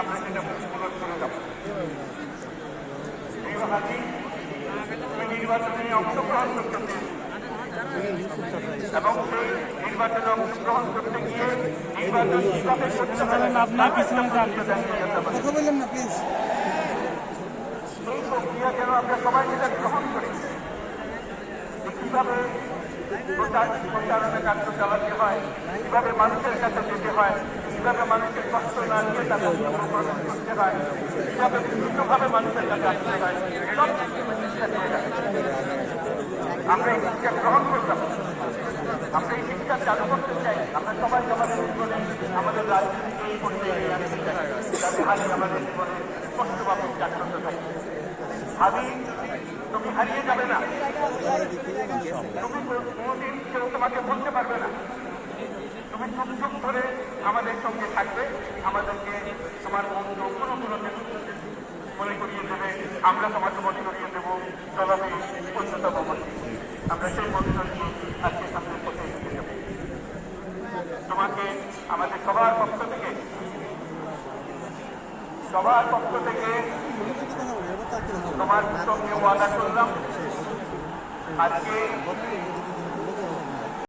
আমরা সেটা পূরণ করে যাব। তুমি নির্বাচনে অংশগ্রহণ করতে এবং সেই নির্বাচনে অংশগ্রহণ করতে গিয়ে নির্বাচন কিভাবে করতে হবে কথা বললাম না প্লিজ। এই প্রক্রিয়া যেন আমরা সবাই মিলে গ্রহণ করি। কিভাবে প্রচারণা কার্য চালাতে হয়, কিভাবে মানুষের কাছে যেতে হয়, কিভাবে মানুষের কষ্ট না নিয়ে তাদের প্রচারণা করতে হয়, কিভাবে বিভিন্নভাবে মানুষের কাছে আসতে হয়, সব কিছু শিক্ষা দিয়ে যায়। আমরা এই শিক্ষা গ্রহণ করতাম, আমরা এই শিক্ষা চালু করতে চাই। আমরা সবাই আমাদের জীবনে আমাদের রাজনীতিকে এই পর্যায়ে আনতে চাই, যাতে হারিয়ে আমাদের জীবনে স্পষ্টভাবে জাগ্রত থাকে। ভাবি তুমি হারিয়ে যাবে না, তুমি কোনোদিন কেউ তোমাকে বলতে পারবে না। তুমি যুগ যুগ ধরে আমাদের সঙ্গে থাকবে, আমাদেরকে তোমার বন্ধু কোনোগুলোকে মনে করিয়ে দেবে, আমরা তোমাকে মনে করিয়ে দেবো চলাবে অন্যতম মন্ত্রী। আমরা সেই মন্ত্রী আজকে সামনের পথে এগিয়ে যাব। তোমাকে আমাদের সবার পক্ষ থেকে তোমার সঙ্গে ওয়াদা করলাম, আজকে